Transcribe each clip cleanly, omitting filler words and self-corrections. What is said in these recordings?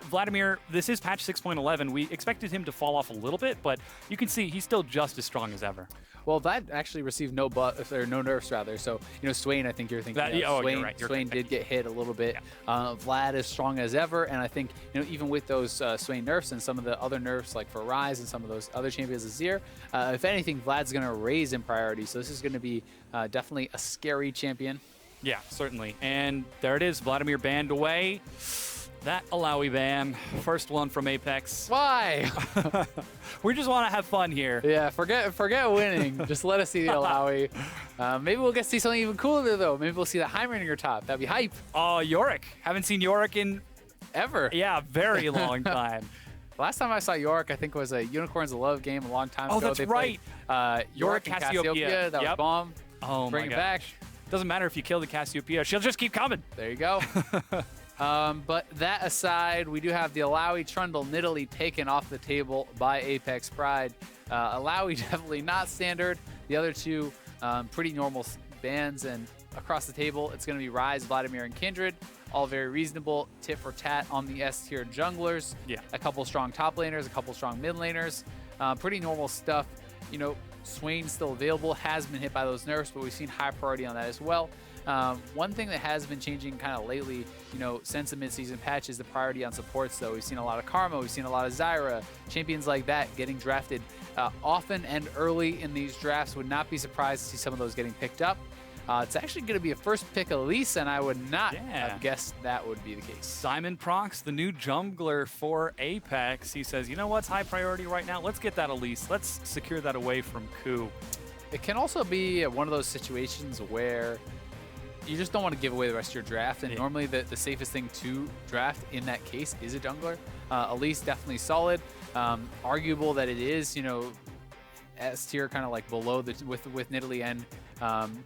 Vladimir, this is patch 6.11. We expected him to fall off a little bit, but you can see he's still just as strong as ever. Well, Vlad actually received no nerfs rather. So, you know, Swain, I think you're thinking that, Swain, you're right. Swain did get hit a little bit. Yeah. Vlad is strong as ever, and I think, you know, even with those Swain nerfs and some of the other nerfs like for Ryze and some of those other champions this year, if anything, Vlad's going to raise in priority. So this is going to be definitely a scary champion. Yeah, certainly. And there it is, Vladimir banned away. That Alawi ban, first one from Apex. Why? We just want to have fun here. Yeah, forget winning. Just let us see the Alawi. Maybe we'll get to see something even cooler though. Maybe we'll see the Heimerdinger top. That'd be hype. Oh, Yorick. Haven't seen Yorick in ever. Yeah, very long time. Last time I saw Yorick, I think was a Unicorns of Love game a long time ago. Oh, that's right. Yorick and Cassiopeia. That was bomb. Oh Bring my it back. Doesn't matter if you kill the Cassiopeia. She'll just keep coming. There you go. But that aside, we do have the Alawi Trundle Nidalee taken off the table by Apex Pride. Alawi definitely not standard. The other two pretty normal bans, and across the table, it's going to be Ryze, Vladimir, and Kindred. All very reasonable, tit for tat on the S-tier junglers. Yeah. A couple strong top laners, a couple strong mid laners. Pretty normal stuff. You know, Swain's still available, has been hit by those nerfs, but we've seen high priority on that as well. One thing that has been changing kind of lately, you know, since the mid-season patch is the priority on supports, though. We've seen a lot of Karma, we've seen a lot of Zyra, champions like that getting drafted often and early in these drafts. Would not be surprised to see some of those getting picked up. It's actually going to be a first pick Elise, and I would not have guessed that would be the case. Diamondprox, the new jungler for Apex, he says, you know what's high priority right now? Let's get that Elise. Let's secure that away from Ku. It can also be one of those situations where you just don't want to give away the rest of your draft, and normally the safest thing to draft in that case is a jungler. Elise definitely solid. Arguable that it is, you know, S tier, kind of like below the with Nidalee and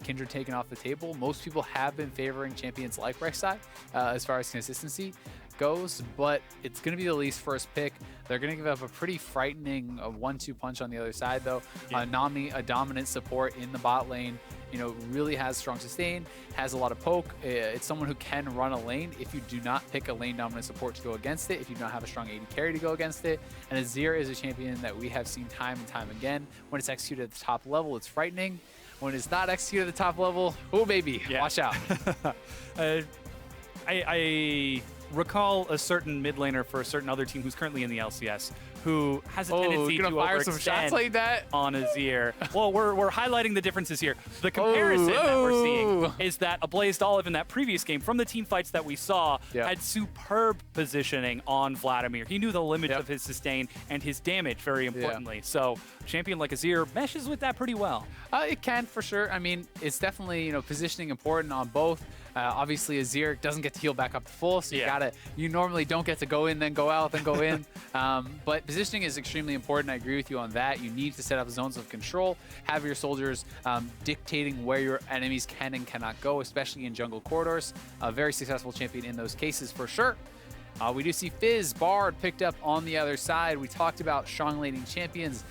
Kindred taken off the table. Most people have been favoring champions like Rek'Sai as far as consistency goes, but it's going to be the least first pick. They're going to give up a pretty frightening 1-2 punch on the other side, though. Nami, a dominant support in the bot lane, you know, really has strong sustain, has a lot of poke. It's someone who can run a lane if you do not pick a lane dominant support to go against it, if you do not have a strong AD carry to go against it. And Azael is a champion that we have seen time and time again. When it's executed at the top level, it's frightening. When it's not executed at the top level, oh baby, watch out. I recall a certain mid laner for a certain other team who's currently in the LCS who has a tendency to fire some shots like that on Azael. Well, we're highlighting the differences here. The comparison that we're seeing is that Blazed Olive in that previous game, from the team fights that we saw, had superb positioning on Vladimir. He knew the limits of his sustain and his damage, very importantly. So a champion like Azael meshes with that pretty well. It can, for sure. I mean, it's definitely, you know, positioning important on both. Obviously, Azael doesn't get to heal back up to full, so you normally don't get to go in, then go out, then go in. But positioning is extremely important. I agree with you on that. You need to set up zones of control, have your soldiers dictating where your enemies can and cannot go, especially in jungle corridors. A very successful champion in those cases, for sure. We do see Fizz, Bard picked up on the other side. We talked about strong laning champions.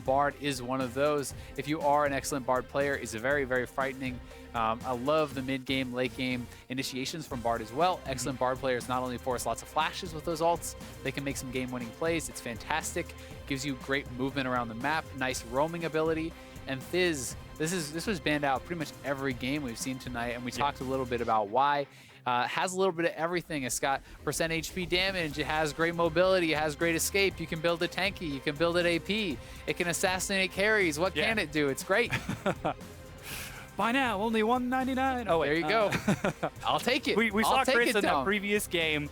Bard is one of those. If you are an excellent Bard player, is a very, very frightening. I love the mid-game, late-game initiations from Bard as well. Excellent Bard players not only force lots of flashes with those ults, they can make some game-winning plays. It's fantastic. Gives you great movement around the map, nice roaming ability. And Fizz, this was banned out pretty much every game we've seen tonight, and we talked a little bit about why. Has a little bit of everything. It's got percent HP damage, it has great mobility, it has great escape. You can build it tanky, you can build it AP. It can assassinate carries. What can it do? It's great. By now, only $199. Oh, wait. There you go. I'll take it. We saw Chris in that previous game,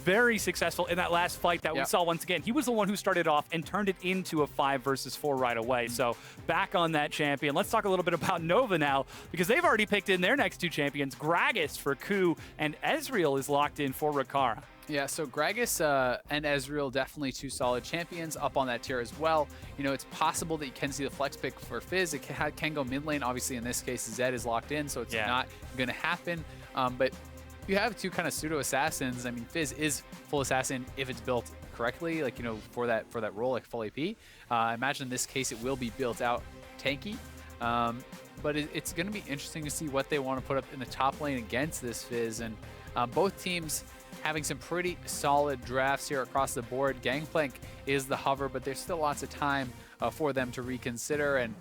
very successful in that last fight that we saw once again. He was the one who started off and turned it into a 5 versus 4 right away. So back on that champion. Let's talk a little bit about Nova now, because they've already picked in their next two champions. Gragas for Ku, and Ezreal is locked in for Rakara. Yeah, so Gragas and Ezreal, definitely two solid champions up on that tier as well. You know, it's possible that you can see the flex pick for Fizz. It can go mid lane. Obviously, in this case, Zed is locked in, so it's not going to happen. But you have two kind of pseudo assassins. I mean, Fizz is full assassin if it's built correctly, like, you know, for that role, like full AP. I imagine in this case it will be built out tanky. But it's going to be interesting to see what they want to put up in the top lane against this Fizz. And both teams having some pretty solid drafts here across the board. Gangplank is the hover, but there's still lots of time for them to reconsider. And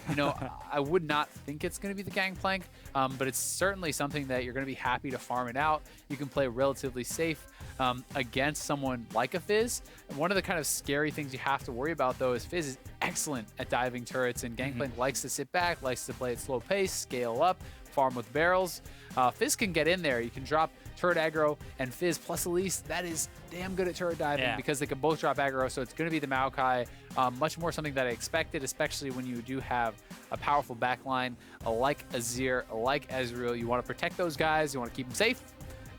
you know, I would not think it's going to be the Gangplank, but it's certainly something that you're going to be happy to farm it out. You can play relatively safe against someone like a Fizz. And one of the kind of scary things you have to worry about, though, is Fizz is excellent at diving turrets, and Gangplank likes to sit back, likes to play at slow pace, scale up, farm with barrels. Fizz can get in there. You can drop turret aggro, and Fizz plus Elise, that is damn good at turret diving because they can both drop aggro, so it's going to be the Maokai. Much more something that I expected, especially when you do have a powerful backline like Azir, like Ezreal. You want to protect those guys. You want to keep them safe.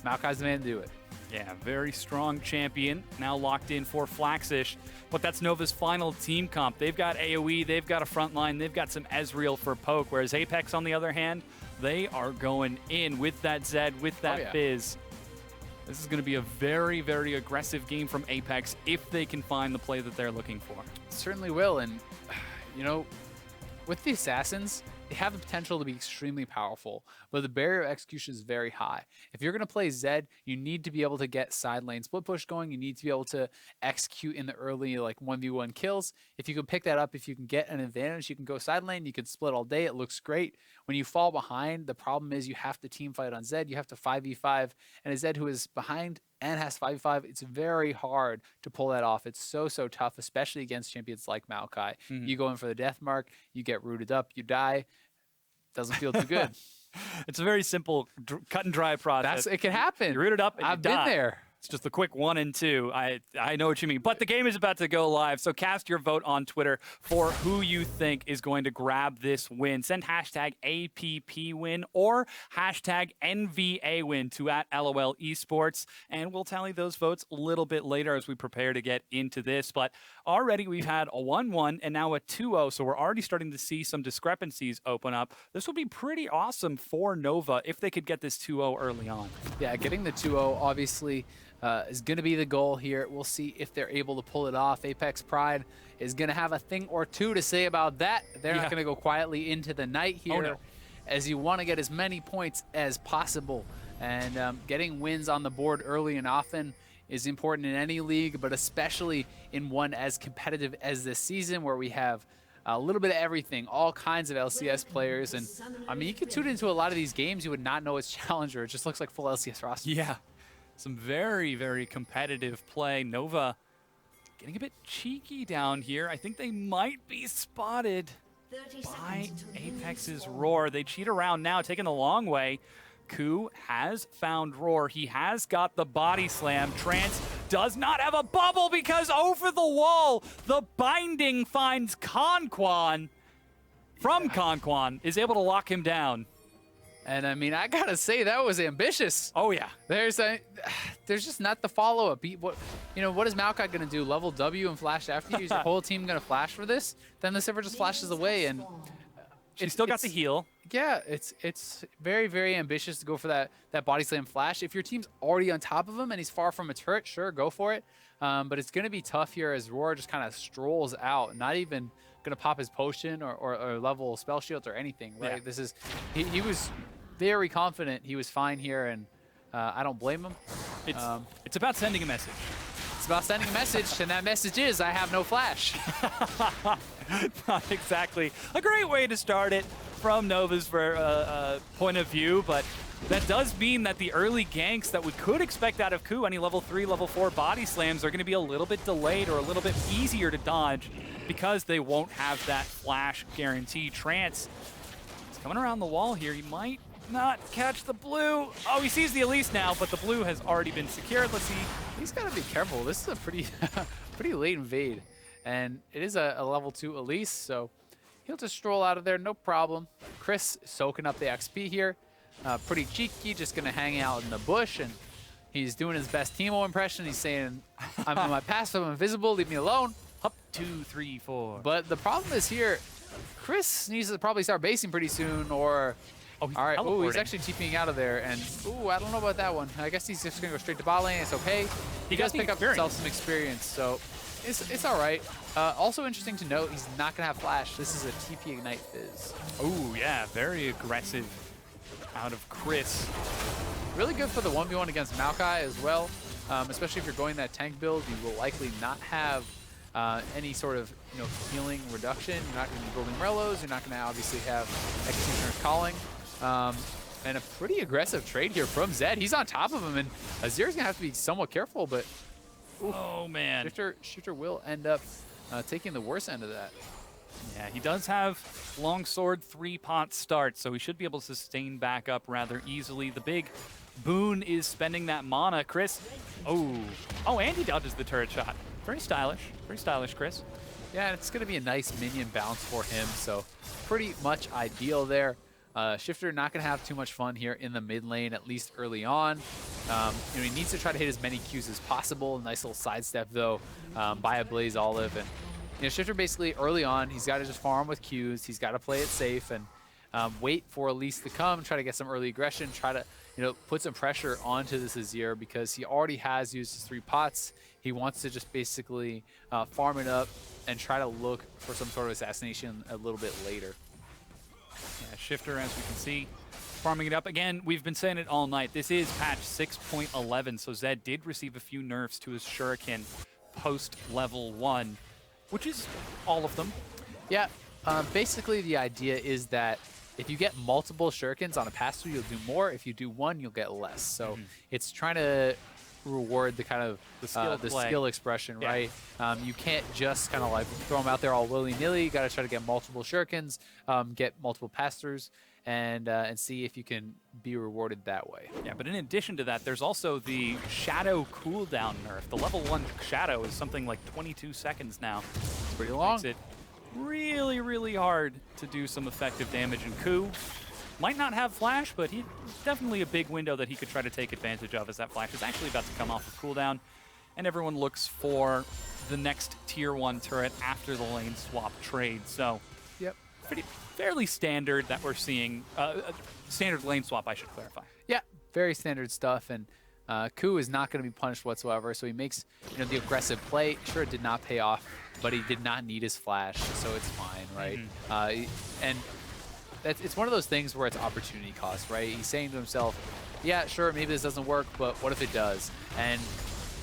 Maokai's the man to do it. Yeah, very strong champion. Now locked in for Flaxish. But that's Nova's final team comp. They've got AoE, they've got a frontline, they've got some Ezreal for poke, whereas Apex, on the other hand, they are going in with that Zed, with that Fizz. This is going to be a very, very aggressive game from Apex if they can find the play that they're looking for. Certainly will. And, you know, with the Assassins, they have the potential to be extremely powerful, but the barrier of execution is very high. If you're going to play Zed, you need to be able to get side lane split push going. You need to be able to execute in the early, like, 1v1 kills. If you can pick that up, if you can get an advantage, you can go side lane, you can split all day. It looks great. When you fall behind, the problem is you have to team fight on Zed. You have to 5v5, and a Zed who is behind and has 5v5, it's very hard to pull that off. It's so, so tough, especially against champions like Maokai. You go in for the death mark, you get rooted up, you die. Doesn't feel too good. It's a very simple cut and dry process. It can happen. You root it up and I've been there. It's just a quick 1 and 2. I know what you mean. But the game is about to go live, so cast your vote on Twitter for who you think is going to grab this win. Send hashtag APPWin or hashtag NVAWin to @LOL eSports, and we'll tally those votes a little bit later as we prepare to get into this. But already we've had a 1-1 and now a 2-0, so we're already starting to see some discrepancies open up. This would be pretty awesome for Nova if they could get this 2-0 early on. Yeah, getting the 2-0 obviously is going to be the goal here. We'll see if they're able to pull it off. Apex Pride is going to have a thing or two to say about that. They're not going to go quietly into the night here, as you want to get as many points as possible. And getting wins on the board early and often is important in any league, but especially in one as competitive as this season, where we have a little bit of everything, all kinds of LCS players. And I mean, you can tune into a lot of these games, you would not know it's Challenger. It just looks like full LCS roster. Yeah. Some very, very competitive play. Nova getting a bit cheeky down here. I think they might be spotted by Apex's Roar. They cheat around now, taking the long way. Ku has found Roar. He has got the body slam. Trance does not have a bubble because over the wall, the binding finds Conquan. From Conquan is able to lock him down. And I mean, I gotta say, that was ambitious. Oh yeah. There's just not the follow-up. What is Maokai gonna do? Level W and flash after you? Is your whole team gonna flash for this? Then the server just flashes away, and she still got the heal. Yeah, it's very, very ambitious to go for that body slam flash. If your team's already on top of him and he's far from a turret, sure, go for it. But it's gonna be tough here as Roar just kind of strolls out, not even gonna pop his potion or level spell shields or anything. Right? Yeah. This is he was very confident he was fine here, and I don't blame him. It's about sending a message. It's about sending a message, and that message is, I have no flash. Not exactly a great way to start it from Nova's point of view, but that does mean that the early ganks that we could expect out of Ku, any level 3, level 4 body slams, are going to be a little bit delayed or a little bit easier to dodge because they won't have that flash guarantee. Trance is coming around the wall here. He might not catch the blue. Oh, he sees the Elise now, but the blue has already been secured. Let's see. He's got to be careful. This is a pretty late invade, and it is a level 2 Elise, so he'll just stroll out of there, no problem. Chris soaking up the XP here. Pretty cheeky, just going to hang out in the bush, and he's doing his best Teemo impression. He's saying, I'm on my passive, I'm invisible, leave me alone. Up 2, 3, 4. But the problem is here, Chris needs to probably start basing pretty soon, or... Oh, all right. Oh, he's actually TPing out of there, and I don't know about that one. I guess he's just gonna go straight to bot lane. It's okay. He does pick up himself some experience, so it's all right. Also interesting to note, he's not gonna have flash. This is a TP Ignite Fizz. Oh yeah, very aggressive out of Chris. really good for the 1v1 against Maokai as well, especially if you're going that tank build. You will likely not have any sort of healing reduction. You're not going to be building Relos. You're not going to obviously have Executioner's Calling. And a pretty aggressive trade here from Zed. He's on top of him, and Azir's going to have to be somewhat careful, but oof, oh, man. Shifter will end up taking the worst end of that. Yeah, he does have Longsword 3-pot start, so he should be able to sustain back up rather easily. The big boon is spending that mana. Chris, oh, and he dodges the turret shot. Very stylish, Chris. Yeah, and it's going to be a nice minion bounce for him, so pretty much ideal there. Shifter not going to have too much fun here in the mid lane, at least early on. He needs to try to hit as many Qs as possible. Nice little sidestep, though, by a Blaze Olive. And Shifter basically early on, he's got to just farm with Qs. He's got to play it safe and wait for Elise to come, try to get some early aggression, try to put some pressure onto this Azir because he already has used his 3 pots. He wants to just basically farm it up and try to look for some sort of assassination a little bit later. Yeah, Shifter, as we can see, farming it up. Again, we've been saying it all night. This is patch 6.11, so Zed did receive a few nerfs to his Shuriken post level 1, which is all of them. Yeah, basically the idea is that if you get multiple Shurikens on a pass-through, you'll do more. If you do one, you'll get less. So it's trying to reward the kind of the skill expression, right? You can't just kind of like throw them out there all willy-nilly. You got to try to get multiple Shurikens, get multiple pass-throughs, and see if you can be rewarded that way. Yeah, but in addition to that, there's also the Shadow cooldown nerf. The level 1 Shadow is something like 22 seconds now. It's pretty long. Makes it really, really hard to do some effective damage. And Ku might not have Flash, but he's definitely a big window that he could try to take advantage of, as that Flash is actually about to come off of cooldown. And everyone looks for the next tier 1 turret after the lane swap trade. So, yep, fairly standard that we're seeing. Standard lane swap, I should clarify. Yeah, very standard stuff. And Ku is not going to be punished whatsoever, so he makes the aggressive play. Sure, it did not pay off, but he did not need his Flash, so it's fine, right? And it's one of those things where it's opportunity cost, right? He's saying to himself, yeah, sure, maybe this doesn't work, but what if it does? And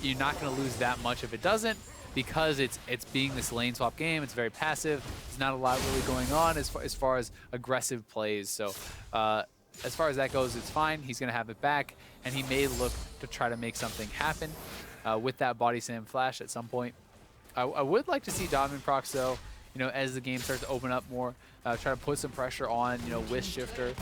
you're not going to lose that much if it doesn't, because it's being this lane swap game. It's very passive. There's not a lot really going on as far as aggressive plays. So as far as that goes, it's fine. He's going to have it back, and he may look to try to make something happen with that Body Slam Flash at some point. I would like to see Diamondprox, though, as the game starts to open up more, try to put some pressure on, with Shifter,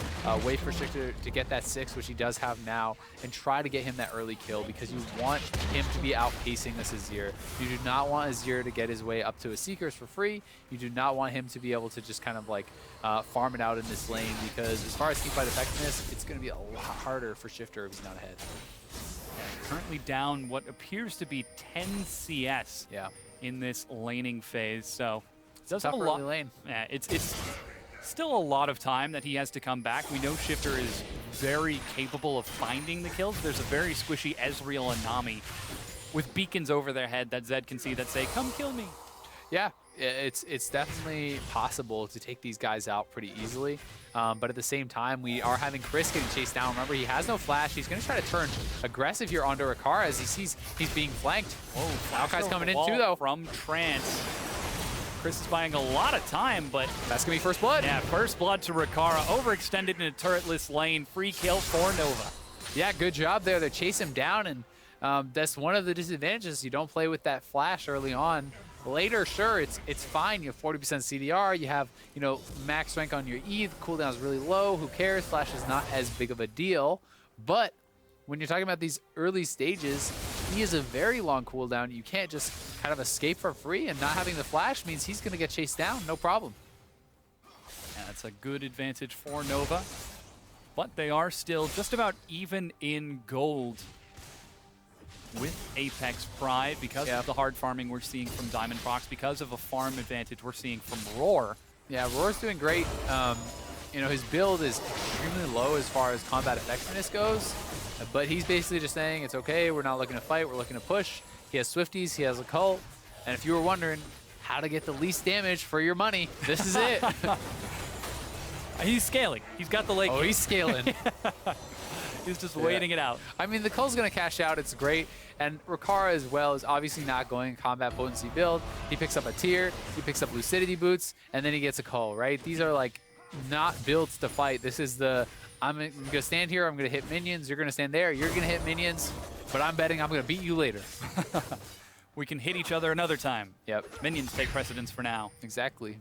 wait for Shifter to get that 6, which he does have now, and try to get him that early kill, because you want him to be outpacing this Azir. You do not want Azir to get his way up to a Seekers for free. You do not want him to be able to just kind of like farm it out in this lane, because as far as teamfight effectiveness, it's going to be a lot harder for Shifter if he's not ahead. Yeah, currently down what appears to be 10 CS in this laning phase, so does have a lot. Lane. Yeah, it's still a lot of time that he has to come back. We know Shifter is very capable of finding the kills. There's a very squishy Ezreal and Nami with beacons over their head that Zed can see that say, "Come kill me." Yeah, it's definitely possible to take these guys out pretty easily. But at the same time, we are having Chris getting chased down. Remember, he has no Flash. He's going to try to turn aggressive here onto Rikara as he sees he's being flanked. Oh, Maokai's coming in too, though. From Trance. Chris is buying a lot of time, but that's going to be first blood. Yeah, first blood to Rikara. Overextended in a turretless lane. Free kill for Nova. Yeah, good job there. They chase him down, and that's one of the disadvantages. You don't play with that Flash early on. Later, sure, it's fine. You have 40% CDR. You have, max rank on your E. The cooldown is really low. Who cares? Flash is not as big of a deal. But when you're talking about these early stages, he is a very long cooldown. You can't just kind of escape for free, and not having the Flash means he's going to get chased down, no problem. Yeah, that's a good advantage for Nova. But they are still just about even in gold with Apex Pride because of the hard farming we're seeing from Diamondprox, because of a farm advantage we're seeing from Roar. Yeah, Roar's doing great. His build is extremely low as far as combat effectiveness goes, but he's basically just saying, it's okay, we're not looking to fight, we're looking to push. He has Swifties, he has a cult, and if you were wondering how to get the least damage for your money, this is it. He's scaling. He's got the late game. He's scaling. is just waiting it out. I mean, the Cull's going to cash out. It's great. And Rikara as well is obviously not going combat potency build. He picks up a tier, he picks up lucidity boots, and then he gets a Cull, right? These are like not builds to fight. This is the, I'm going to stand here, I'm going to hit minions, you're going to stand there, you're going to hit minions, but I'm betting I'm going to beat you later. We can hit each other another time. Yep. Minions take precedence for now. Exactly.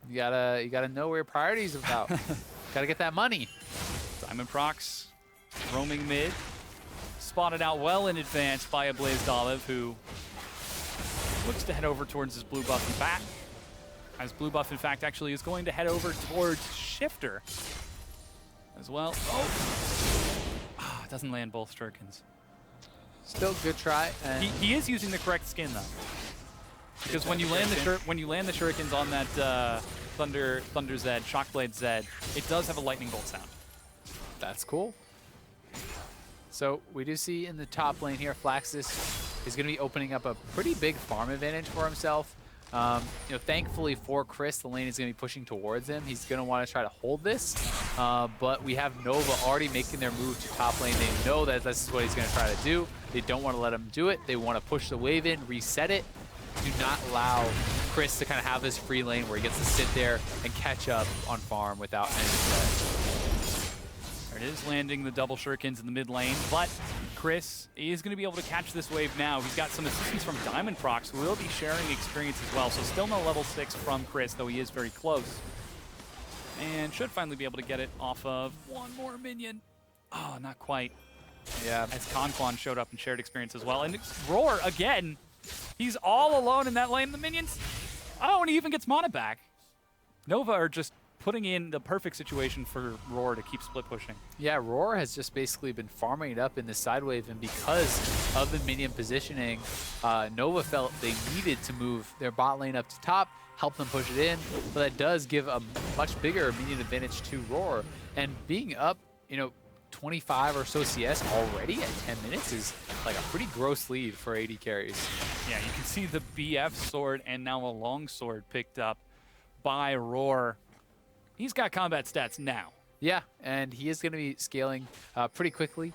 You gotta know where your priorities are about. Gotta get that money. Diamondprox roaming mid. Spotted out well in advance by a Blazed Olive, who looks to head over towards his blue buff and back. As blue buff, in fact, actually is going to head over towards Shifter as well. Oh! Doesn't land both shurikens. Still good try. And he is using the correct skin, though. Because when you land the shurikens on that Thunder Zed, Shockblade Zed, it does have a lightning bolt sound. That's cool. So we do see in the top lane here, Flaxus is going to be opening up a pretty big farm advantage for himself. Thankfully for Chris, the lane is going to be pushing towards him. He's going to want to try to hold this, but we have Nova already making their move to top lane. They know that this is what he's going to try to do. They don't want to let him do it. They want to push the wave in, reset it. Do not allow Chris to kind of have this free lane where he gets to sit there and catch up on farm without any threat. There it is, landing the double shurikens in the mid lane, but Chris is going to be able to catch this wave now. He's got some assistance from Diamondprox, who will be sharing experience as well. So still no level 6 from Chris, though he is very close. And should finally be able to get it off of one more minion. Oh, not quite. Yeah. As Conquan showed up and shared experience as well. And Roar, again, he's all alone in that lane. The minions, oh, and he even gets mana back. Nova are just putting in the perfect situation for Roar to keep split pushing. Yeah, Roar has just basically been farming it up in the side wave, and because of the minion positioning, Nova felt they needed to move their bot lane up to top, help them push it in, but that does give a much bigger minion advantage to Roar. And being up, 25 or so CS already at 10 minutes is like a pretty gross lead for AD carries. Yeah, you can see the BF sword and now a long sword picked up by Roar. He's got combat stats now. Yeah, and he is going to be scaling pretty quickly.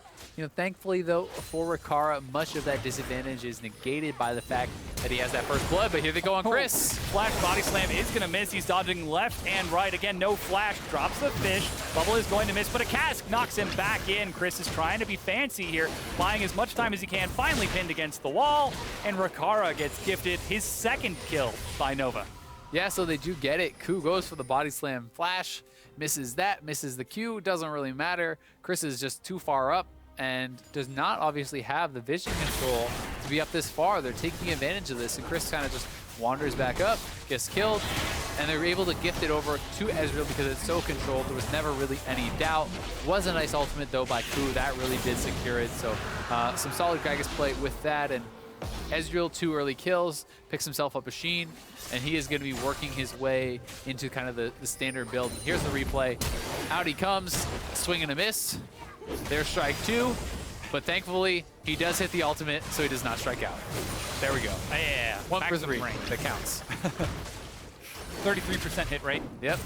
Thankfully, though, for Rikara, much of that disadvantage is negated by the fact that he has that first blood, but here they go on Chris. Flash body slam is going to miss. He's dodging left and right. Again, no flash. Drops the fish. Bubble is going to miss, but a cask knocks him back in. Chris is trying to be fancy here, buying as much time as he can. Finally pinned against the wall, and Rikara gets gifted his second kill by Nova. Yeah, so they do get it. Ku goes for the body slam flash, misses that, misses the Q, doesn't really matter. Chris is just too far up and does not obviously have the vision control to be up this far. They're taking advantage of this, and Chris kind of just wanders back up, gets killed, and they're able to gift it over to Ezreal because it's so controlled. There was never really any doubt. Was a nice ultimate, though, by Ku. That really did secure it, so some solid Gragas play with that, and Ezreal 2 early kills, picks himself up a Sheen, and he is going to be working his way into kind of the standard build. And here's the replay. Out he comes, swing and a miss. There's strike 2, but thankfully he does hit the ultimate, so he does not strike out. There we go. Yeah, 1 for 3. That counts. 33% hit rate. Yep.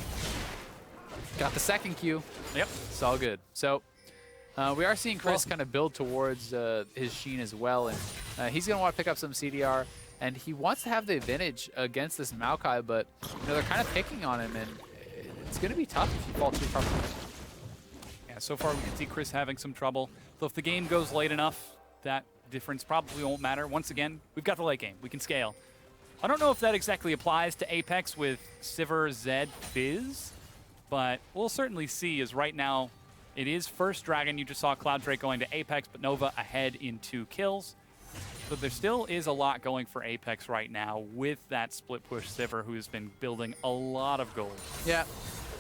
Got the second Q. Yep. It's all good. So we are seeing Chris kind of build towards his Sheen as well, and he's going to want to pick up some CDR, and he wants to have the advantage against this Maokai, but they're kind of picking on him, and it's going to be tough if you fall too far. Yeah, so far we can see Chris having some trouble. So if the game goes late enough, that difference probably won't matter. Once again, we've got the late game. We can scale. I don't know if that exactly applies to Apex with Sivir, Zed, Fizz, but we'll certainly see, as right now it is first Dragon. You just saw Cloud Drake going to Apex, but Nova ahead in 2 kills. So there still is a lot going for Apex right now with that split push Sivir, who's been building a lot of gold. Yeah,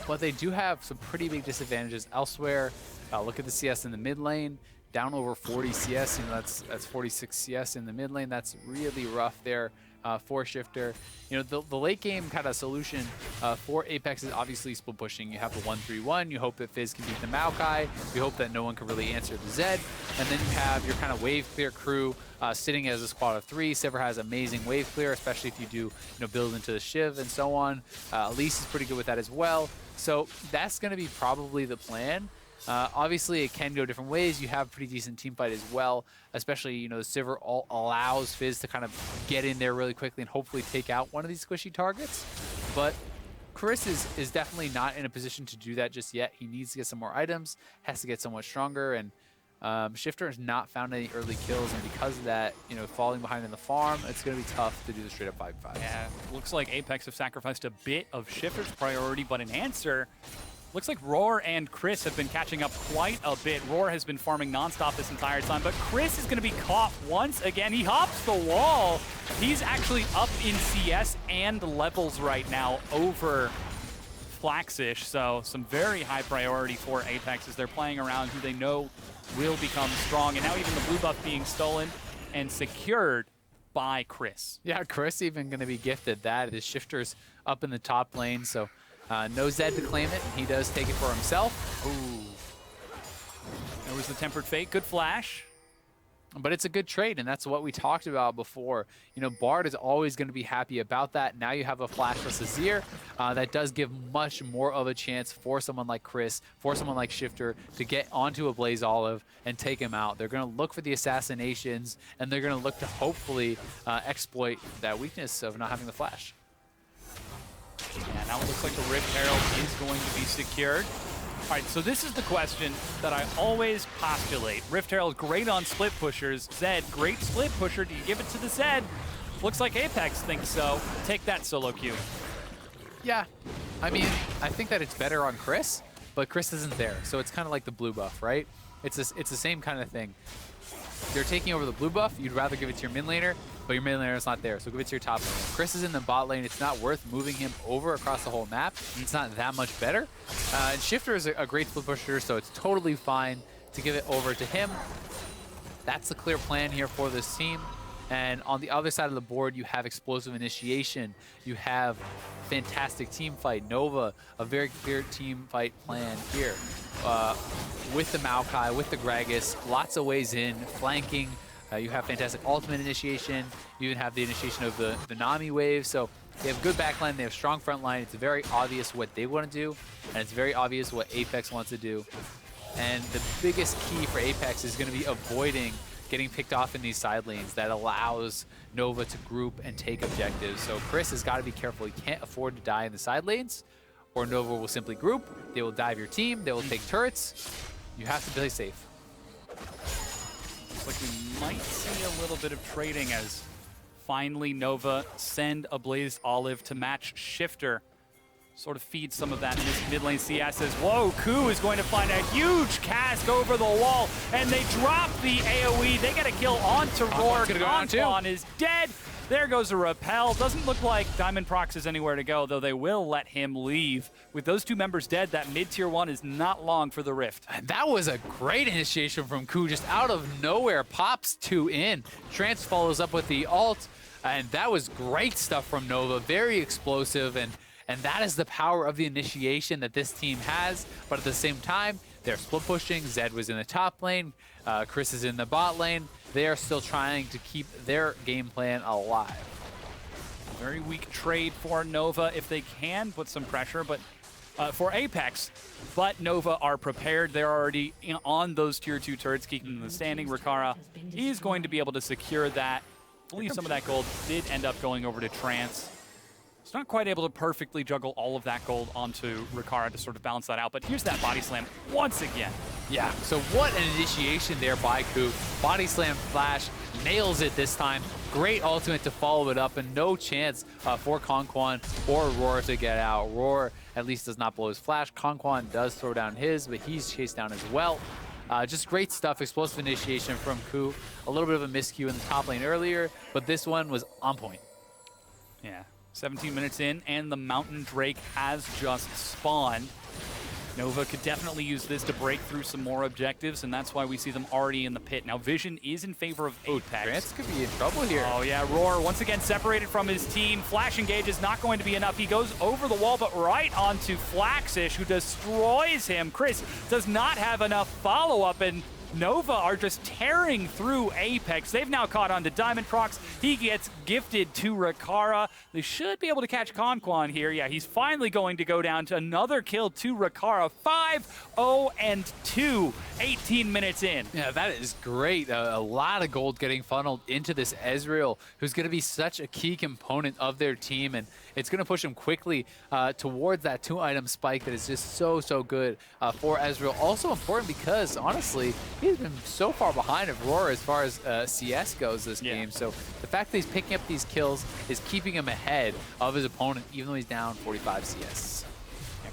but they do have some pretty big disadvantages elsewhere. Look at the CS in the mid lane, down over 40 CS. That's 46 CS in the mid lane. That's really rough there for Shifter. The late game kind of solution for Apex is obviously split pushing. You have the 1-3-1. You hope that Fizz can beat the Maokai. You hope that no one can really answer the Zed. And then you have your kind of wave clear crew sitting as a squad of 3. Sivir has amazing wave clear, especially if you do build into the Shiv and so on. Elise is pretty good with that as well. So that's going to be probably the plan. Obviously, it can go different ways. You have a pretty decent team fight as well, especially, you know, the Sivir allows Fizz to kind of get in there really quickly and hopefully take out one of these squishy targets. But Chris is definitely not in a position to do that just yet. He needs to get some more items, has to get somewhat stronger, and Shifter has not found any early kills, and because of that, you know, falling behind in the farm, it's going to be tough to do the straight up 5v5. Yeah, looks like Apex have sacrificed a bit of Shifter's priority, but in answer, looks like Roar and Chris have been catching up quite a bit. Roar has been farming nonstop this entire time, but Chris is going to be caught once again. He hops the wall. He's actually up in CS and levels right now over Flaxish, so some very high priority for Apex as they're playing around who they know will become strong. And now even the blue buff being stolen and secured by Chris. Yeah, Chris even going to be gifted that. His Shifter's up in the top lane, so no Zed to claim it, and he does take it for himself. Ooh. There was the Tempered Fate. Good flash. But it's a good trade, and that's what we talked about before. You know, Bard is always going to be happy about that. Now you have a flashless Azir. That does give much more of a chance for someone like Chris, for someone like Shifter, to get onto a Blaze Olive and take him out. They're going to look for the assassinations, and they're going to look to hopefully exploit that weakness of not having the flash. Yeah, now it looks like the Rift Herald is going to be secured. All right, so this is the question that I always postulate. Rift Herald, great on split pushers. Zed, great split pusher. Do you give it to the Zed? Looks like Apex thinks so. Take that, solo queue. Yeah, I mean, I think that it's better on Chris, but Chris isn't there, so it's kind of like the blue buff, right? It's the same kind of thing. You're taking over the blue buff, you'd rather give it to your mid laner, but your mid laner is not there, so give it to your top laner. Chris is in the bot lane, it's not worth moving him over across the whole map. It's not that much better. And Shifter is a great split pusher, so it's totally fine to give it over to him. That's the clear plan here for this team. And on the other side of the board, you have explosive initiation. You have fantastic team fight. Nova, a very clear team fight plan here. With the Maokai, with the Gragas, lots of ways in, flanking. You have fantastic ultimate initiation. You even have the initiation of the Nami wave. So they have good backline, they have strong front line. It's very obvious what they want to do, and it's very obvious what Apex wants to do. And the biggest key for Apex is going to be avoiding getting picked off in these side lanes that allows Nova to group and take objectives. So Chris has got to be careful. He can't afford to die in the side lanes, or Nova will simply group. They will dive your team. They will take turrets. You have to play safe. Looks like we might see a little bit of trading as finally Nova send a Blaze Olive to match Shifter. Sort of feed some of that in this mid lane. CS says, whoa, Ku is going to find a huge cast over the wall, and they drop the AoE. They get a kill onto Roar. Conquan is dead. There goes a repel. Doesn't look like Diamondprox is anywhere to go, though they will let him leave. With those two members dead, that mid-tier 1 is not long for the Rift. And that was a great initiation from Ku, just out of nowhere, pops 2 in. Trance follows up with the ult, and that was great stuff from Nova, very explosive, and that is the power of the initiation that this team has. But at the same time, they're split pushing. Zed was in the top lane. Chris is in the bot lane. They are still trying to keep their game plan alive. Very weak trade for Nova if they can put some pressure, but for Apex. But Nova are prepared. They're already on those tier 2 turrets, keeping them standing. Rikara is going to be able to secure that. I believe some of that gold did end up going over to Trance. He's not quite able to perfectly juggle all of that gold onto Rikara to sort of balance that out, but here's that body slam once again. Yeah, so what an initiation there by Ku. Body slam flash, nails it this time. Great ultimate to follow it up, and no chance for Conquan or Roar to get out. Roar at least does not blow his flash. Conquan does throw down his, but he's chased down as well. Just great stuff, explosive initiation from Ku. A little bit of a miscue in the top lane earlier, but this one was on point. Yeah. 17 minutes in, and the Mountain Drake has just spawned. Nova could definitely use this to break through some more objectives, and that's why we see them already in the pit. Now, Vision is in favor of Apex. Trance could be in trouble here. Oh, yeah. Roar, once again, separated from his team. Flash engage is not going to be enough. He goes over the wall, but right onto Flaxish, who destroys him. Chris does not have enough follow-up, and Nova are just tearing through Apex. They've now caught on to Diamondprox. He gets gifted to Rakara. They should be able to catch Conquan here. Yeah, he's finally going to go down to another kill to Rakara. 5-0-2, 18 minutes in. Yeah, that is great. A lot of gold getting funneled into this Ezreal, who's going to be such a key component of their team, and it's going to push him quickly towards that 2-item spike that is just so good for Ezreal. Also important because, honestly, he's been so far behind Aurora as far as CS goes this game. So the fact that he's picking up these kills is keeping him ahead of his opponent, even though he's down 45 CS.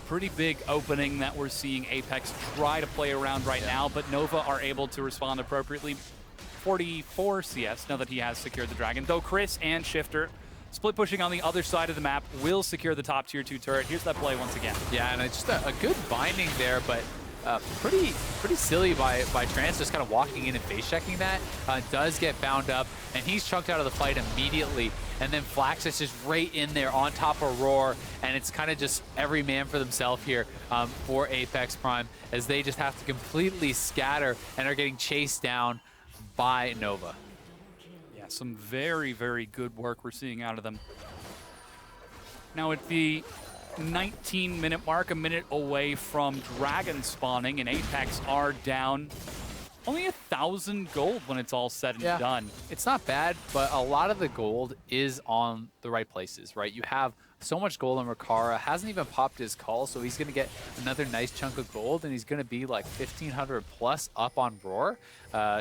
Pretty big opening that we're seeing Apex try to play around right now, but Nova are able to respond appropriately. 44 CS now that he has secured the Dragon, though Chris and Shifter split pushing on the other side of the map will secure the top tier 2 turret. Here's that play once again. Yeah, and it's just a good binding there, but pretty silly by Trance just kind of walking in and face checking that. Does get bound up, and he's chunked out of the fight immediately. And then Flax is just right in there on top of Roar, and it's kind of just every man for themselves here for Apex Prime, as they just have to completely scatter and are getting chased down by Nova. Yeah, some very good work we're seeing out of them. Now at the 19-minute mark, a minute away from Dragon spawning, and Apex are down only 1,000 gold when it's all said and done. It's not bad, but a lot of the gold is on the right places, right? You have so much gold on Rakara, hasn't even popped his call, so he's going to get another nice chunk of gold, and he's going to be like 1,500 plus up on Roar,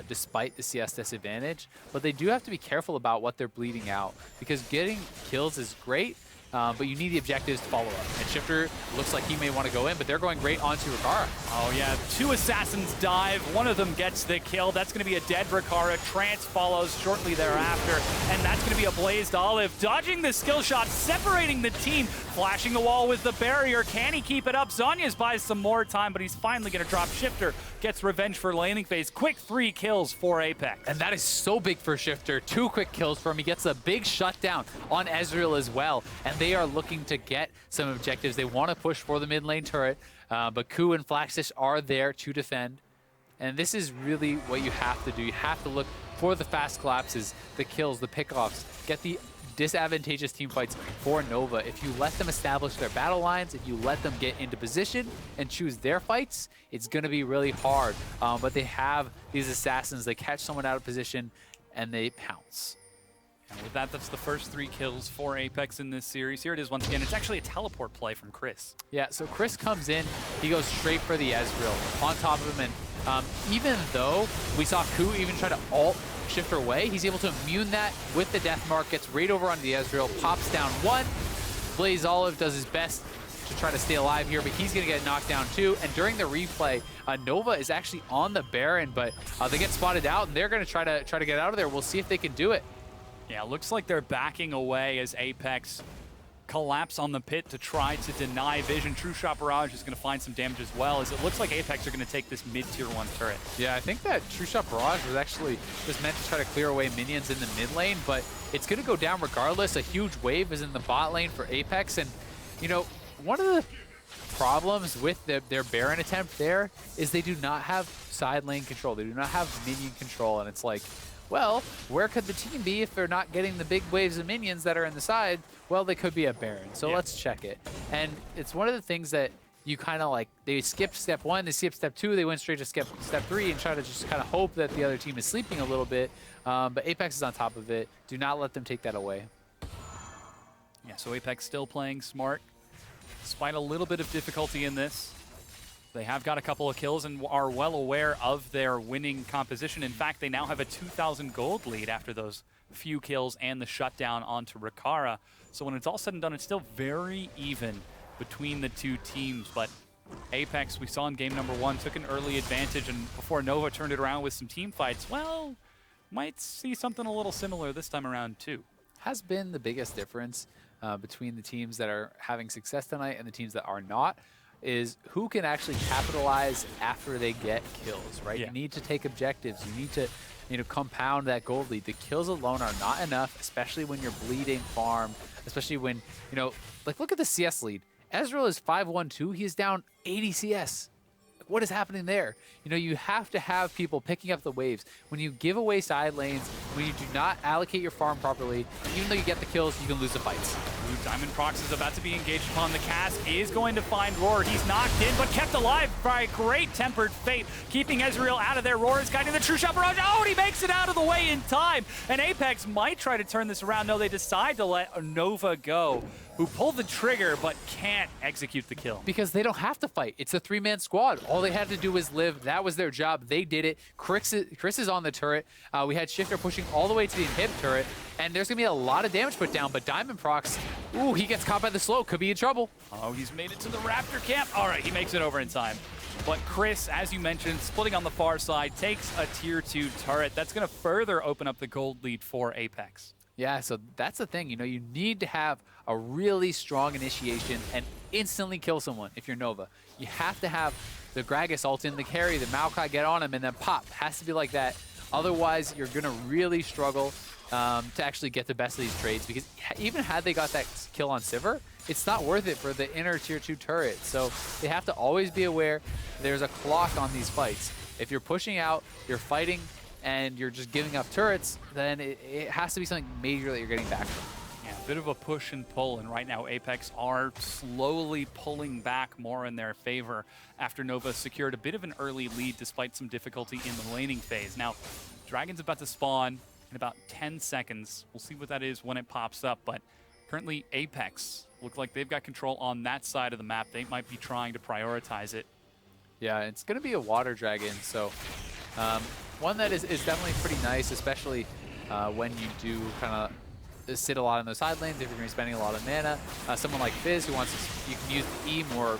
despite the CS disadvantage. But they do have to be careful about what they're bleeding out, because getting kills is great, but you need the objectives to follow up. And Shifter looks like he may want to go in, but they're going great onto Rakara. Oh yeah, 2 assassins dive. One of them gets the kill. That's going to be a dead Rakara. Trance follows shortly thereafter, and that's going to be a Blazed Olive. Dodging the skill shot, separating the team, flashing the wall with the barrier. Can he keep it up? Zhonya's buys some more time, but he's finally going to drop. Shifter gets revenge for laning phase. Quick 3 kills for Apex. And that is so big for Shifter. 2 quick kills for him. He gets a big shutdown on Ezreal as well, and they are looking to get some objectives. They want to push for the mid lane turret, but Ku and Flaxfish are there to defend. And this is really what you have to do. You have to look for the fast collapses, the kills, the pickoffs, get the disadvantageous team fights for Nova. If you let them establish their battle lines, if you let them get into position and choose their fights, it's going to be really hard. But they have these assassins. They catch someone out of position and they pounce. And with that, that's the first 3 kills for Apex in this series. Here it is once again. It's actually a teleport play from Chris. Yeah, so Chris comes in. He goes straight for the Ezreal on top of him. And even though we saw Ku even try to ult Shifter away, he's able to immune that with the death mark, gets right over onto the Ezreal, pops down 1. Blaze Olive does his best to try to stay alive here, but he's going to get knocked down too. And during the replay, Nova is actually on the Baron, but they get spotted out, and they're going to try to get out of there. We'll see if they can do it. Yeah, looks like they're backing away as Apex collapse on the pit to try to deny vision. True Shot Barrage is going to find some damage as well, as it looks like Apex are going to take this mid-tier 1 turret. Yeah, I think that True Shot Barrage was actually just meant to try to clear away minions in the mid lane, but it's going to go down regardless. A huge wave is in the bot lane for Apex, and, you know, one of the problems with their Baron attempt there is they do not have side lane control. They do not have minion control, and it's like, well, where could the team be if they're not getting the big waves of minions that are in the side? Well, they could be a Baron, so let's check it. And it's one of the things that you kind of like, they skip step 1, they skip step 2, they went straight to step 3 and try to just kind of hope that the other team is sleeping a little bit. But Apex is on top of it. Do not let them take that away. Yeah, so Apex still playing smart, despite a little bit of difficulty in this. They have got a couple of kills and are well aware of their winning composition. In fact, they now have a 2,000 gold lead after those few kills and the shutdown onto Rakara. So when it's all said and done, it's still very even between the 2 teams. But Apex, we saw in game number 1, took an early advantage, and before Nova turned it around with some team fights, well, might see something a little similar this time around too. Has been the biggest difference between the teams that are having success tonight and the teams that are not, is who can actually capitalize after they get kills, right? Yeah. You need to take objectives. You need to, you know, compound that gold lead. The kills alone are not enough, especially when you're bleeding farm, especially when, you know, like look at the CS lead. Ezreal is 5-1-2. He is down 80 CS. what is happening there? You know, you have to have people picking up the waves. When you give away side lanes, when you do not allocate your farm properly, even though you get the kills, you can lose the fights. Diamondprox is about to be engaged upon. The cask is going to find Roar. He's knocked in, but kept alive by great tempered fate, keeping Ezreal out of there. Roar is guiding the True Shot Barrage. Oh, and he makes it out of the way in time. And Apex might try to turn this around. No, they decide to let Nova go, who pulled the trigger but can't execute the kill. Because they don't have to fight. It's a 3-man squad. All they had to do was live. That was their job. They did it. Chris is on the turret. We had Shifter pushing all the way to the inhib turret, and there's going to be a lot of damage put down, but Diamondprox, ooh, he gets caught by the slow. Could be in trouble. Oh, he's made it to the Raptor camp. All right, he makes it over in time. But Chris, as you mentioned, splitting on the far side, takes a tier 2 turret. That's going to further open up the gold lead for Apex. Yeah, so that's the thing. You know, you need to have a really strong initiation and instantly kill someone if you're Nova. You have to have the Gragas ult in the carry, the Maokai get on him, and then pop. Has to be like that. Otherwise, you're going to really struggle to actually get the best of these trades, because even had they got that kill on Sivir, it's not worth it for the inner tier 2 turret. So they have to always be aware there's a clock on these fights. If you're pushing out, you're fighting, and you're just giving up turrets, then it has to be something major that you're getting back from. Yeah, a bit of a push and pull, and right now Apex are slowly pulling back more in their favor after Nova secured a bit of an early lead despite some difficulty in the laning phase. Now, Dragon's about to spawn in about 10 seconds. We'll see what that is when it pops up, but currently Apex look like they've got control on that side of the map. They might be trying to prioritize it. Yeah, it's going to be a water dragon, so one that is definitely pretty nice, especially when you do kind of sit a lot in those side lanes, if you're going to be spending a lot of mana. Someone like Fizz, who wants to, you can use the E more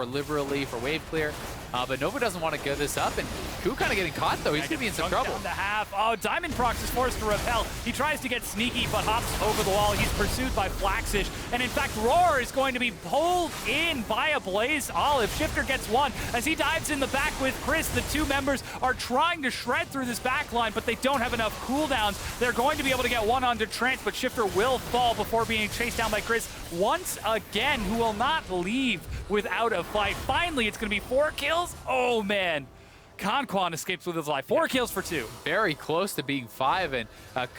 liberally for wave clear. But Nova doesn't want to give this up, and Ku kind of getting caught, though. He's going to be in some trouble. Down to half. Oh, Diamondprox is forced to repel. He tries to get sneaky, but hops over the wall. He's pursued by Flaxish, and in fact, Roar is going to be pulled in by a Blaze Olive. Shifter gets one. As he dives in the back with Chris, the two members are trying to shred through this back line, but they don't have enough cooldowns. They're going to be able to get one onto Trent, but Shifter will fall before being chased down by Chris once again, who will not leave without a fight. Finally, it's going to be 4 kills. Oh, man. Conquan escapes with his life. 4 kills for 2. Very close to being 5, and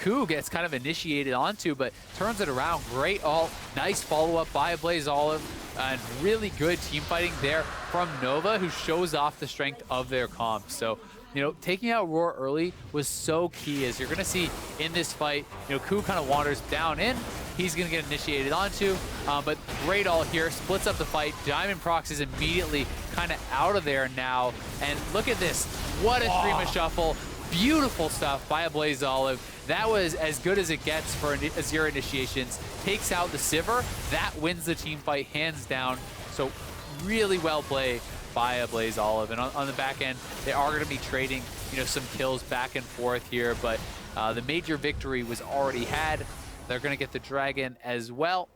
Ku gets kind of initiated onto, but turns it around. Great ult. Nice follow-up by a Blaze Olive, and really good team fighting there from Nova, who shows off the strength of their comp. So, you know, taking out Roar early was so key, as you're going to see in this fight. You know, Ku kind of wanders down in. He's going to get initiated onto, but great ult here, splits up the fight. Diamondprox is immediately kind of out of there now, and look at this. What a stream of shuffle. Beautiful stuff by a Blaze Olive. That was as good as it gets for Azir initiations. Takes out the Sivir. That wins the team fight hands down. So really well played by a Blaze Olive. And on the back end, they are going to be trading, you know, some kills back and forth here, but the major victory was already had. They're going to get the Dragon as well.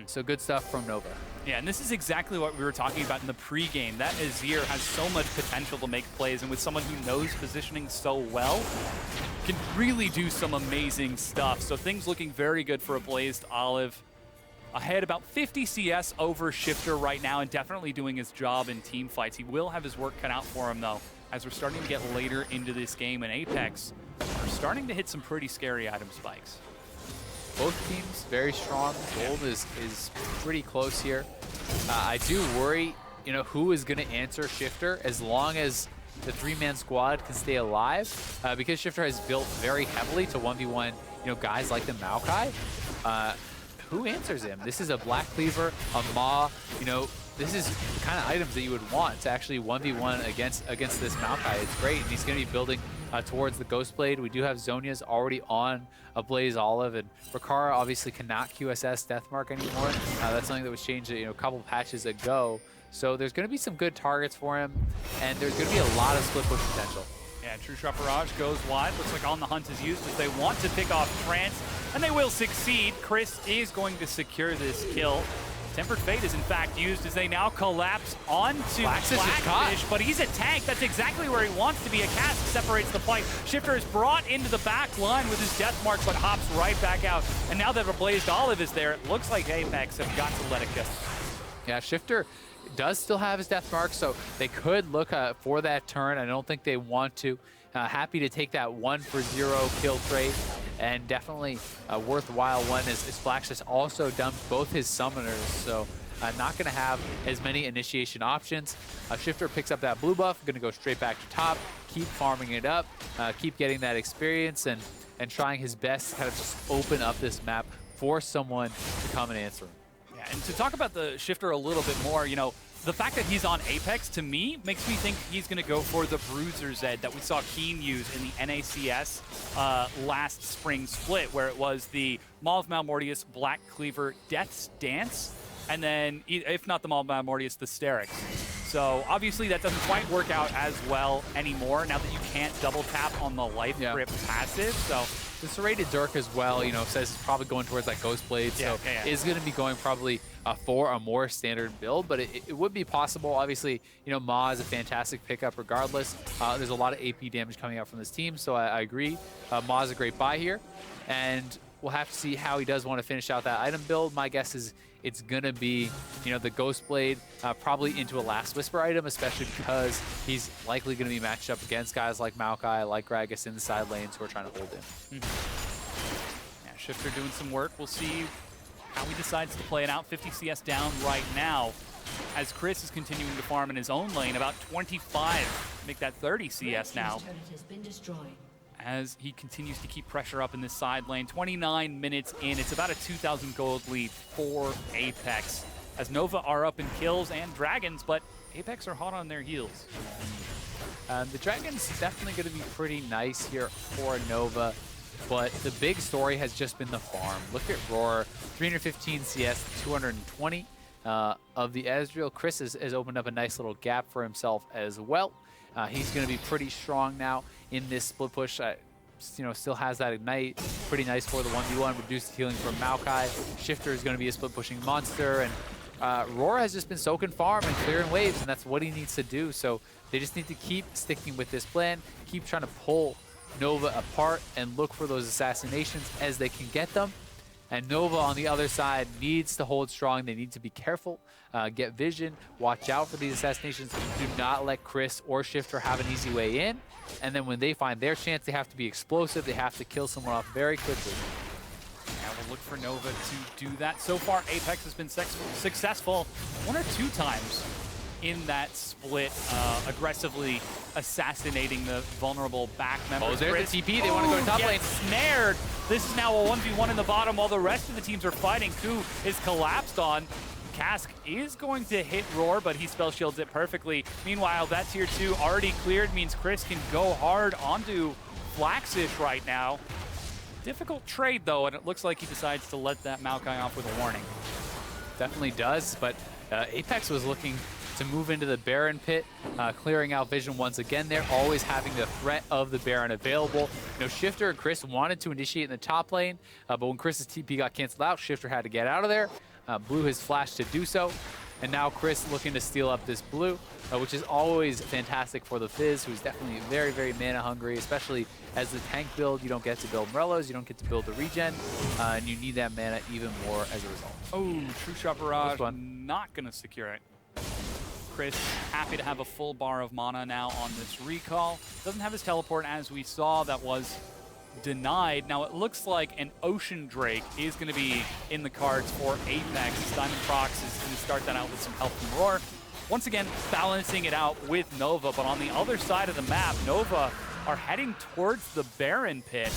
So good stuff from Nova. Yeah, and this is exactly what we were talking about in the pregame. That Azir has so much potential to make plays, and with someone who knows positioning so well, can really do some amazing stuff. So things looking very good for a Blazed Olive. Ahead about 50 CS over Shifter right now, and definitely doing his job in team fights. He will have his work cut out for him, though, as we're starting to get later into this game, and Apex are starting to hit some pretty scary item spikes. Both teams very strong. Gold is pretty close here. I do worry, you know, who is going to answer Shifter as long as the 3-man squad can stay alive, because Shifter has built very heavily to 1v1, you know, guys like the Maokai. Who answers him? This is a Black Cleaver, a Maw, you know, this is the kind of items that you would want to actually 1v1 against this Maokai. It's great, and he's going to be building towards the Ghost Blade. We do have Zhonya's already on a Blaze Olive, and Rikara obviously cannot QSS Deathmark anymore. That's something that was changed, you know, a couple patches ago. So there's going to be some good targets for him, and there's going to be a lot of split push potential. Yeah, True Shot Barrage goes wide. Looks like On the Hunt is used as they want to pick off Trance, and they will succeed. Chris is going to secure this kill. Tempered Fate is in fact used as they now collapse onto Blackfish, but he's a tank. That's exactly where he wants to be. A cask separates the fight. Shifter is brought into the back line with his death mark, but hops right back out. And now that a Blazed Olive is there, it looks like Apex have got to let it go. Yeah, Shifter does still have his death mark, so they could look for that turn. I don't think they want to. Happy to take that 1-for-0 kill trade, and definitely a worthwhile one as Flax has also dumped both his summoners, so not going to have as many initiation options. Shifter picks up that blue buff, going to go straight back to top, keep farming it up, keep getting that experience, and trying his best to kind of just open up this map for someone to come and answer him. Yeah, and to talk about the Shifter a little bit more, you know, the fact that he's on Apex, to me, makes me think he's going to go for the Bruiser Zed that we saw Keen use in the NACS last spring split, where it was the Maul of Malmortius, Black Cleaver, Death's Dance, and then, if not the Maul of Malmortius, the Sterix. So obviously that doesn't quite work out as well anymore now that you can't double tap on the life grip passive. So the Serrated Dirk as well, you know, says it's probably going towards that Ghost Blade, so is going to be going probably for a more standard build, but it would be possible. Obviously, you know, Ma is a fantastic pickup regardless. There's a lot of AP damage coming out from this team, so I agree. Ma is a great buy here, and we'll have to see how he does want to finish out that item build. My guess is it's going to be, you know, the Ghost Blade probably into a Last Whisper item, especially because he's likely going to be matched up against guys like Maokai, like Gragas in the side lanes who are trying to hold him. Yeah, Shifter doing some work. We'll see how he decides to play it out. 50 CS down right now as Chris is continuing to farm in his own lane. About 25, make that 30 CS now. As he continues to keep pressure up in this side lane. 29 minutes in, it's about a 2,000 gold lead for Apex. As Nova are up in kills and Dragons, but Apex are hot on their heels. The Dragons definitely going to be pretty nice here for Nova, but the big story has just been the farm. Look at Roar, 315 CS, 220 of the Ezreal. Chris has opened up a nice little gap for himself as well. He's going to be pretty strong now in this split push. You know, still has that ignite. Pretty nice for the 1v1. Reduced healing from Maokai. Shifter is going to be a split pushing monster. And Roar has just been soaking farm and clearing waves, and that's what he needs to do. So they just need to keep sticking with this plan. Keep trying to pull Nova apart and look for those assassinations as they can get them. And Nova on the other side needs to hold strong. They need to be careful, get vision, watch out for these assassinations. Do not let Chris or Shifter have an easy way in. And then when they find their chance, they have to be explosive. They have to kill someone off very quickly. Yeah, we'll look for Nova to do that. So far, Apex has been successful 1 or 2 times in that split, aggressively assassinating the vulnerable back member. Oh, there's the TP. They want to go to top lane. Snared. This is now a 1v1 in the bottom while the rest of the teams are fighting. Ku is collapsed on. Cask is going to hit Roar, but he spell shields it perfectly. Meanwhile, that tier 2 already cleared, means Chris can go hard onto Flaxish right now. Difficult trade, though, and it looks like he decides to let that Maokai off with a warning. Definitely does, but Apex was looking to move into the Baron pit, clearing out vision once again there, always having the threat of the Baron available. You know, Shifter and Chris wanted to initiate in the top lane, but when Chris's TP got canceled out, Shifter had to get out of there. Blue his flash to do so, and now Chris looking to steal up this blue, which is always fantastic for the Fizz, who's definitely very, very mana hungry, especially as the tank build. You don't get to build Morellos, you don't get to build the regen, and you need that mana even more as a result. Oh, True Shot Barrage, not going to secure it. Chris happy to have a full bar of mana now on this recall. Doesn't have his teleport, as we saw, that was denied. Now it looks like an Ocean Drake is going to be in the cards for Apex. Diamondprox is going to start that out with some help from Roar. Once again, balancing it out with Nova, but on the other side of the map, Nova are heading towards the Baron pit.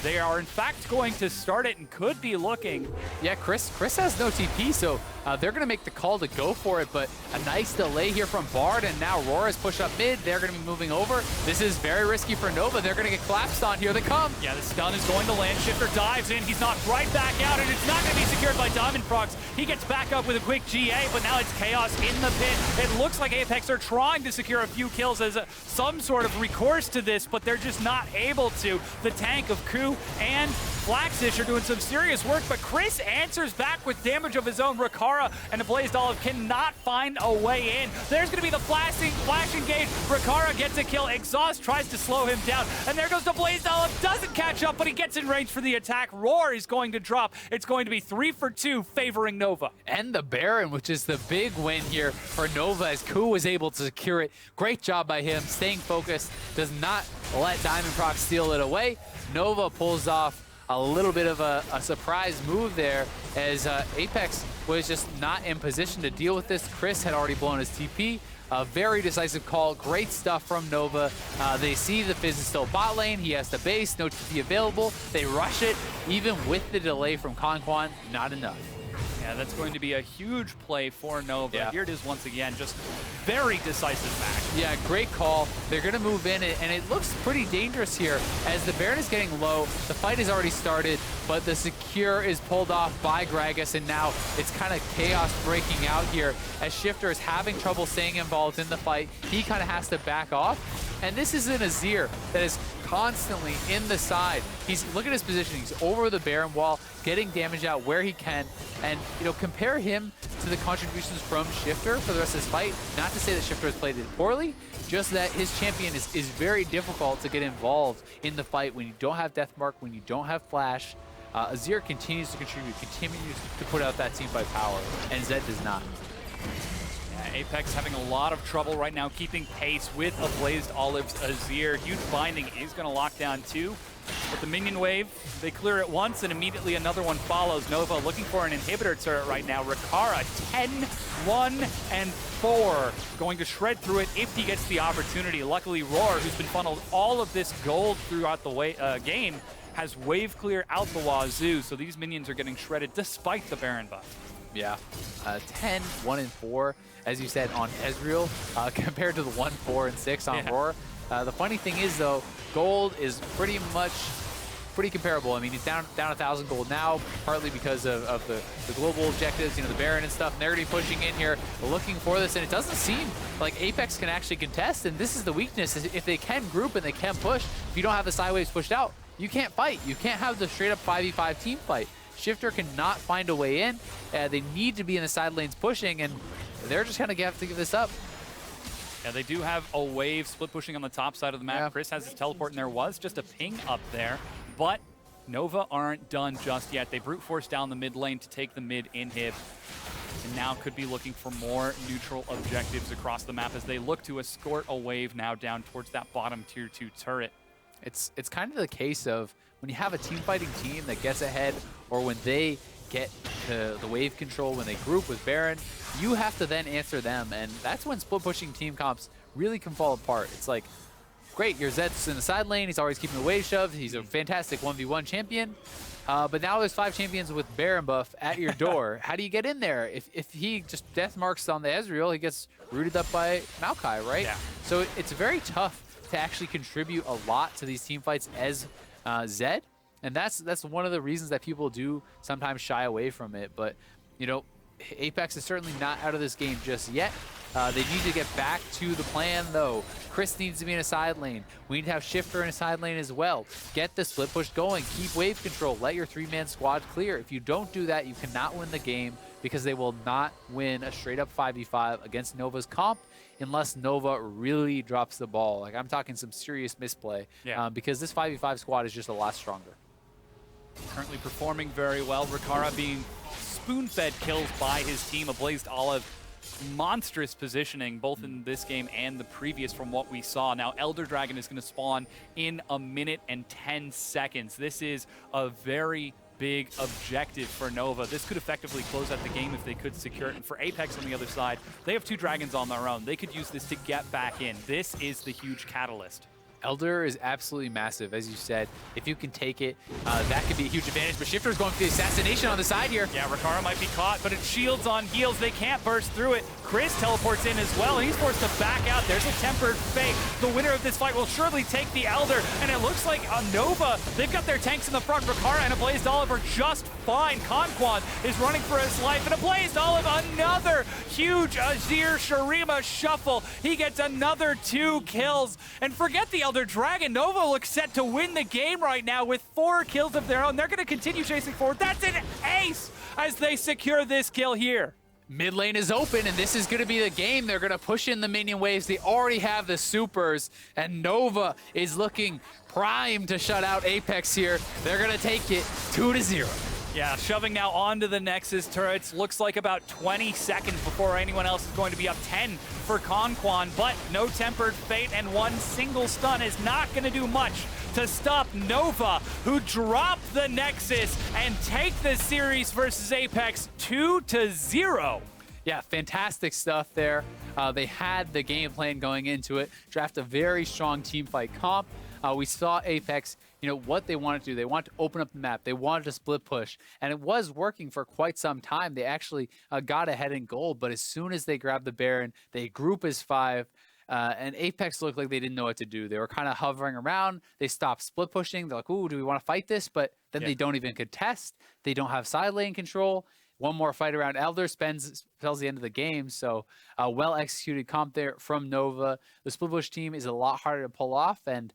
They are, in fact, going to start it and could be looking. Yeah, Chris has no TP, so they're going to make the call to go for it, but a nice delay here from Bard, and now Rora's push up mid. They're going to be moving over. This is very risky for Nova. They're going to get collapsed on. Here they come. Yeah, the stun is going to land. Shifter dives in. He's knocked right back out, and it's not going to be secured by Diamondprox. He gets back up with a quick GA, but now it's Chaos in the pit. It looks like Apex are trying to secure a few kills as some sort of recourse to this, but they're just not able to. The tank of Ku and Flaxish are doing some serious work, but Chris answers back with damage of his own. Rakara and the Blazed Olive cannot find a way in. There's going to be the flash engage. Rakara gets a kill. Exhaust tries to slow him down, and there goes the Blazed Olive. Doesn't catch up, but he gets in range for the attack. Roar is going to drop. It's going to be 3 for 2 favoring Nova. And the Baron, which is the big win here for Nova, as Ku was able to secure it. Great job by him, staying focused, does not let Diamondprox steal it away. Nova pulls off a little bit of a surprise move there, as Apex was just not in position to deal with this. Chris had already blown his TP. A very decisive call, great stuff from Nova. They see the Fizz is still bot lane, he has the base, no TP available. They rush it, even with the delay from Conquan, not enough. Yeah, that's going to be a huge play for Nova. Yeah. Here it is once again, just very decisive back. Yeah, great call. They're going to move in, and it looks pretty dangerous here as the Baron is getting low. The fight has already started, but the secure is pulled off by Gragas, and now it's kind of chaos breaking out here as Shifter is having trouble staying involved in the fight. He kind of has to back off, and this is an Azael that is constantly in the side. Look at his positioning. He's over the Baron wall, getting damage out where he can, and compare him to the contributions from Shifter for the rest of this fight. Not to say that Shifter has played it poorly, just that his champion is very difficult to get involved in the fight when you don't have Deathmark, when you don't have Flash. Azael continues to contribute, continues to put out that teamfight power, and Zed does not. Yeah, Apex having a lot of trouble right now keeping pace with a Blazed Olive's Azael. Huge binding is going to lock down 2. With the minion wave, they clear it once and immediately another one follows. Nova looking for an inhibitor turret right now. Rikara 10, 1, and 4. Going to shred through it if he gets the opportunity. Luckily, Roar, who's been funneled all of this gold throughout the game, has wave clear out the wazoo. So these minions are getting shredded despite the Baron buff. Yeah, 10, 1, and 4, as you said, on Ezreal, compared to the 1, 4, and 6 on Roar. The funny thing is, though, gold is pretty comparable. I mean, he's down 1,000 gold now, partly because of the global objectives, the Baron and stuff. And they're going to be pushing in here, looking for this, and it doesn't seem like Apex can actually contest. And this is the weakness: is if they can group and they can push, if you don't have the side waves pushed out, you can't fight. You can't have the straight-up 5v5 team fight. Shifter cannot find a way in. They need to be in the side lanes pushing, and they're just going to have to give this up. Yeah, they do have a wave split pushing on the top side of the map. Yeah. Chris has his teleport, and there was just a ping up there. But Nova aren't done just yet. They brute force down the mid lane to take the mid inhib. And now could be looking for more neutral objectives across the map as they look to escort a wave now down towards that bottom tier 2 turret. It's kind of the case of when you have a team fighting team that gets ahead, or when they get to the wave control, when they group with Baron, you have to then answer them, and that's when split pushing team comps really can fall apart. It's like, great, your Zed's in the side lane, he's always keeping the wave shoved, he's a fantastic 1v1 champion, but now there's 5 champions with Baron buff at your door. How do you get in there? If he just death marks on the Ezreal, he gets rooted up by Maokai, right? Yeah. So it's very tough to actually contribute a lot to these team fights as Zed, and that's one of the reasons that people do sometimes shy away from it. But Apex is certainly not out of this game just yet. They need to get back to the plan, though. Chris needs to be in a side lane. We need to have Shifter in a side lane as well. Get the split push going. Keep wave control. Let your 3-man squad clear. If you don't do that, you cannot win the game, because they will not win a straight-up 5v5 against Nova's comp unless Nova really drops the ball. Like, I'm talking some serious misplay, because this 5v5 squad is just a lot stronger. Currently performing very well. Rikara being spoon-fed kills by his team. A Blazed Olive, monstrous positioning both in this game and the previous from what we saw. Now Elder Dragon is going to spawn in 1 minute and 10 seconds. This is a very big objective for Nova. This could effectively close out the game if they could secure it. And for Apex on the other side, they have 2 dragons on their own. They could use this to get back in. This is the huge catalyst. Elder is absolutely massive, as you said. If you can take it, that could be a huge advantage. But Shifter's going for the assassination on the side here. Yeah, Rikara might be caught, but it's shields on heals. They can't burst through it. Chris teleports in as well, and he's forced to back out. There's a tempered fake. The winner of this fight will surely take the Elder, and it looks like Nova, they've got their tanks in the front. Rikara and a Blazed Olive are just fine. Conquan is running for his life, and a Blazed Olive, another huge Azir Shurima shuffle. He gets another 2 kills, and forget the Elder Dragon. Nova looks set to win the game right now with 4 kills of their own. They're going to continue chasing forward. That's an ace as they secure this kill here. Mid lane is open, and this is going to be the game. They're going to push in the minion waves. They already have the supers, and Nova is looking prime to shut out Apex here. They're going to take it 2-0. Yeah, shoving now onto the Nexus turrets. Looks like about 20 seconds before anyone else is going to be up 10 for Conquan, but no Tempered Fate and one single stun is not going to do much to stop Nova, who drop the Nexus and take the series versus Apex 2-0. Yeah, fantastic stuff there. They had the game plan going into it, draft a very strong team fight comp. We saw Apex, what they wanted to do. They wanted to open up the map. They wanted to split push, and it was working for quite some time. They actually got ahead in gold, but as soon as they grabbed the Baron, they group as 5, and Apex looked like they didn't know what to do. They were kind of hovering around. They stopped split pushing. They're like, ooh, do we want to fight this? But then they don't even contest. They don't have side lane control. One more fight around Elder spells the end of the game. So well-executed comp there from Nova. The split push team is a lot harder to pull off, and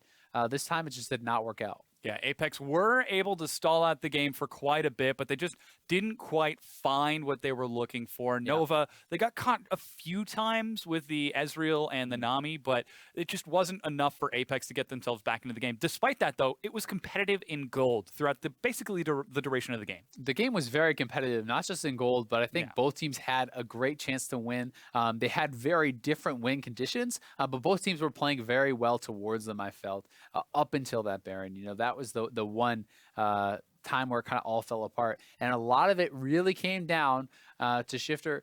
this time it just did not work out. Yeah, Apex were able to stall out the game for quite a bit, but they just didn't quite find what they were looking for. Nova, they got caught a few times with the Ezreal and the Nami, but it just wasn't enough for Apex to get themselves back into the game. Despite that, though, it was competitive in gold throughout basically the duration of the game. The game was very competitive, not just in gold, but I think both teams had a great chance to win. They had very different win conditions, but both teams were playing very well towards them, I felt, up until that Baron. That was the one time where it kind of all fell apart. And a lot of it really came down to Shifter.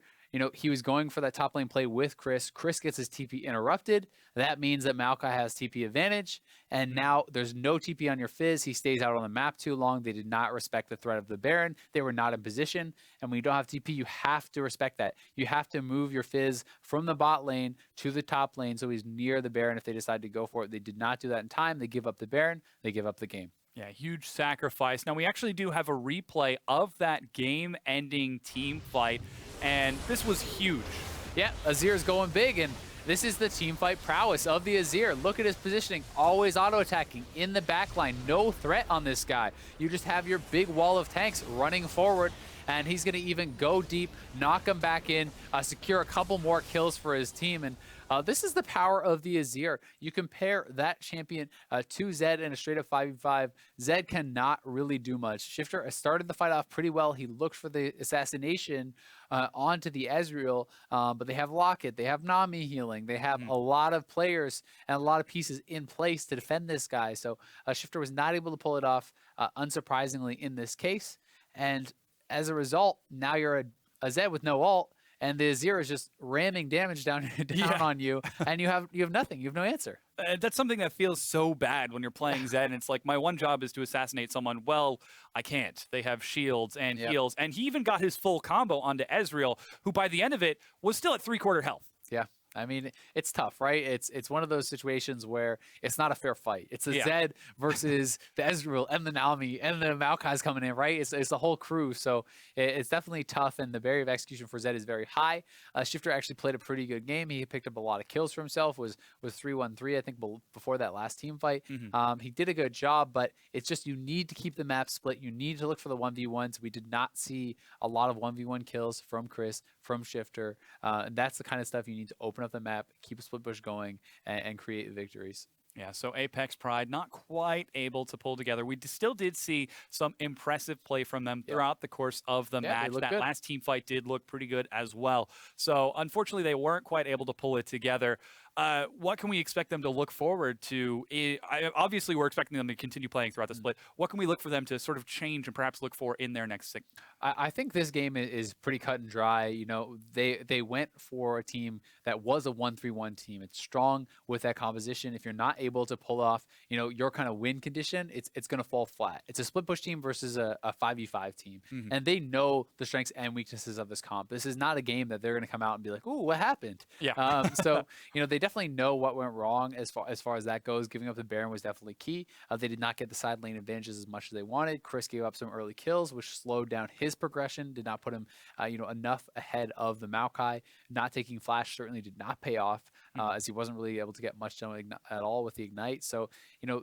He was going for that top lane play with Chris. Chris gets his TP interrupted. That means that Maokai has TP advantage. And now there's no TP on your Fizz. He stays out on the map too long. They did not respect the threat of the Baron. They were not in position. And when you don't have TP, you have to respect that. You have to move your Fizz from the bot lane to the top lane so he's near the Baron if they decide to go for it. They did not do that in time. They give up the Baron. They give up the game. Yeah, huge sacrifice. Now, we actually do have a replay of that game-ending team fight, and this was huge. Yeah, Azir's going big, and this is the team fight prowess of the Azir. Look at his positioning, always auto-attacking in the backline. No threat on this guy. You just have your big wall of tanks running forward, and he's going to even go deep, knock him back in, secure a couple more kills for his team, and this is the power of the Azir. You compare that champion to Zed in a straight-up 5v5. Zed cannot really do much. Shifter started the fight off pretty well. He looked for the assassination onto the Ezreal, but they have Locket. They have Nami healing. They have a lot of players and a lot of pieces in place to defend this guy. So Shifter was not able to pull it off, unsurprisingly, in this case. And as a result, now you're a Zed with no ult, and the Azir is just ramming damage down on you, and you have nothing. You have no answer. That's something that feels so bad when you're playing Zed, and it's like, my one job is to assassinate someone. Well, I can't. They have shields and heals, and he even got his full combo onto Ezreal, who by the end of it was still at 3/4 health. Yeah. I mean, it's tough, right? It's one of those situations where it's not a fair fight. It's the Zed versus the Ezreal and the Nami and the Maokai's coming in, right? It's the whole crew. So it's definitely tough, and the barrier of execution for Zed is very high. Shifter actually played a pretty good game. He picked up a lot of kills for himself, was 3-1-3, I think, before that last team fight. He did a good job, but it's just you need to keep the map split. You need to look for the 1v1s. We did not see a lot of 1v1 kills from Chris, from Shifter. And that's the kind of stuff you need to open up the map, keep a split push going, and create victories. Yeah, so Apex Pride not quite able to pull together. We still did see some impressive play from them throughout the course of the match. That last team fight did look pretty good as well. So unfortunately, they weren't quite able to pull it together. What can we expect them to look forward to? Obviously, we're expecting them to continue playing throughout the split. What can we look for them to sort of change and perhaps look for in their next six? I think this game is pretty cut and dry. They went for a team that was a 1-3-1 team. It's strong with that composition. If you're not able to pull off, your kind of win condition, it's going to fall flat. It's a split push team versus a 5v5 team, and they know the strengths and weaknesses of this comp. This is not a game that they're going to come out and be like, "Ooh, what happened?" Yeah. So they definitely know what went wrong as far as that goes. Giving up the Baron was definitely key. They did not get the side lane advantages as much as they wanted. Chris gave up some early kills, which slowed down his progression, did not put him enough ahead of the Maokai. Not taking flash certainly did not pay off, as he wasn't really able to get much done at all with the ignite. So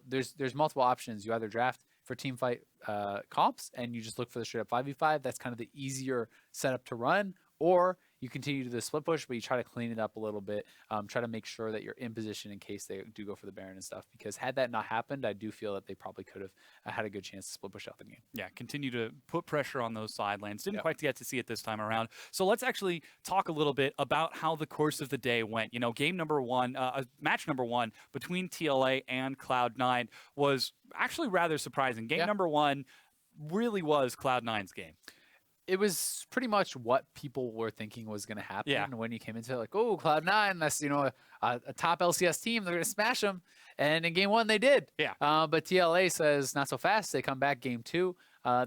there's multiple options. You either draft for team fight comps and you just look for the straight up 5v5. That's kind of the easier setup to run. Or you continue to do the split push, but you try to clean it up a little bit, try to make sure that you're in position in case they do go for the Baron and stuff. Because had that not happened, I do feel that they probably could have had a good chance to split push out the game. Yeah, continue to put pressure on those side lanes. Didn't quite get to see it this time around. So let's actually talk a little bit about how the course of the day went. You know, game number one, match number one between TLA and Cloud9 was actually rather surprising. Game number one really was Cloud9's game. It was pretty much what people were thinking was going to happen when you came into it. Like, oh, Cloud9, that's, you know, a top LCS team. They're going to smash them. And in game one, they did. Yeah. But TLA says not so fast. They come back game two.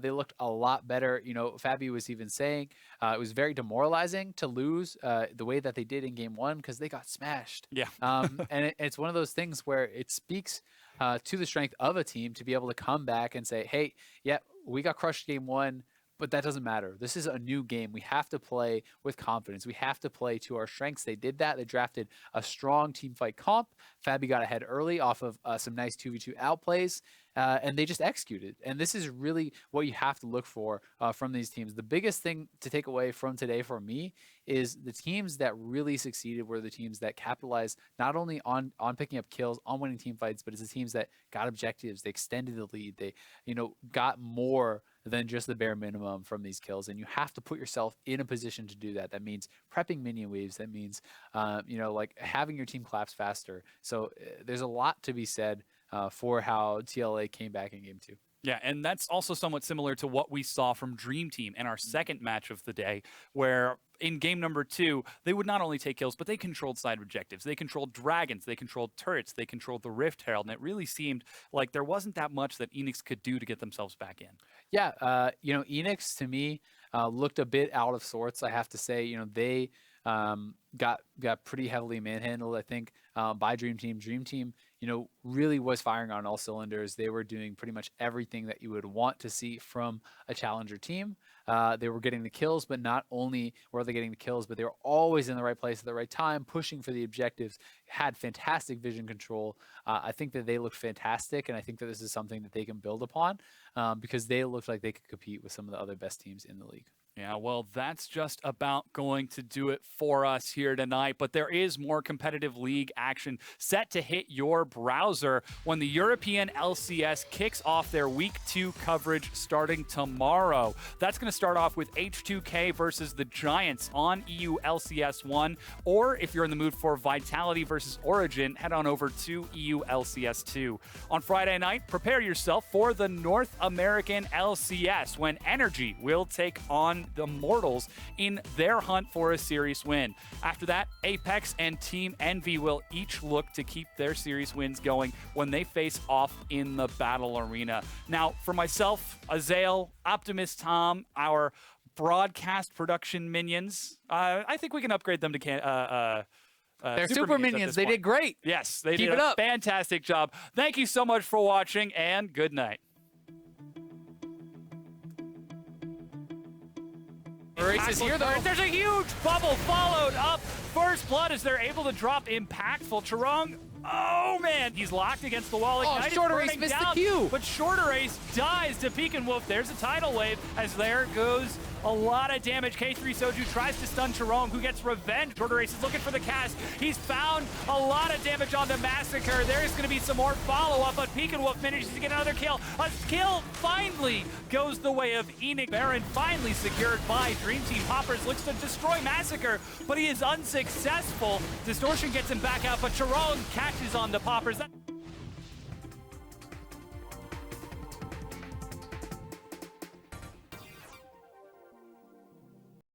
They looked a lot better. You know, Fabi was even saying it was very demoralizing to lose the way that they did in game one because they got smashed. Yeah. And it's one of those things where it speaks to the strength of a team to be able to come back and say, hey, yeah, we got crushed game one. But that doesn't matter. This is a new game. We have to play with confidence. We have to play to our strengths. They did that. They drafted a strong team fight comp. Fabi got ahead early off of some nice 2v2 outplays, and they just executed. And this is really what you have to look for from these teams. The biggest thing to take away from today for me is the teams that really succeeded were the teams that capitalized not only on picking up kills, on winning team fights, but it's the teams that got objectives. They extended the lead. They, you know, got more than just the bare minimum from these kills. And you have to put yourself in a position to do that. That means prepping minion waves. That means, you know, like having your team collapse faster. So there's a lot to be said for how TLA came back in game two. Yeah, and that's also somewhat similar to what we saw from Dream Team in our second match of the day, where in game number two, they would not only take kills, but they controlled side objectives. They controlled dragons, they controlled turrets, they controlled the Rift Herald, and it really seemed like there wasn't that much that Enix could do to get themselves back in. Yeah, you know, Enix to me looked a bit out of sorts, I have to say. You know, they got pretty heavily manhandled, I think, by Dream Team. Dream Team, you know, really was firing on all cylinders. They were doing pretty much everything that you would want to see from a challenger team. They were getting the kills, but not only were they getting the kills, but they were always in the right place at the right time, pushing for the objectives, had fantastic vision control. I think that they looked fantastic, and I think that this is something that they can build upon because they looked like they could compete with some of the other best teams in the league. Yeah, well, that's just about going to do it for us here tonight. But there is more competitive league action set to hit your browser when the European LCS kicks off their Week 2 coverage starting tomorrow. That's going to start off with H2K versus the Giants on EU LCS 1. Or if you're in the mood for Vitality versus Origin, head on over to EU LCS 2. On Friday night, prepare yourself for the North American LCS when Energy will take on the Mortals in their hunt for a series win. After that, Apex and Team Envy will each look to keep their series wins going when they face off in the battle arena. Now, for myself, Azael, Optimus Tom, our broadcast production minions, I think we can upgrade them to they're super minions. They did great. Yes, they did a fantastic job. Thank you so much for watching, and good night. Race is here, though. There's a huge bubble followed up. First blood as they're able to drop impactful. Charong, oh man, he's locked against the wall. Ignited, Shorter Ace missed the Q. But Shorter Ace dies to Peek and Wolf. There's a tidal wave as there goes a lot of damage. K3 Soju tries to stun Charong, who gets revenge. Shorter Ace is looking for the cast. He's found a lot of damage on the Massacre. There's going to be some more follow-up, but Peek and Wolf manages to get another kill. A kill finally goes the way of Enix. Baron finally secured by Dream Team. Poppers looks to destroy Massacre, but he is unsuccessful. Distortion gets him back out, but Charong catches on the Poppers.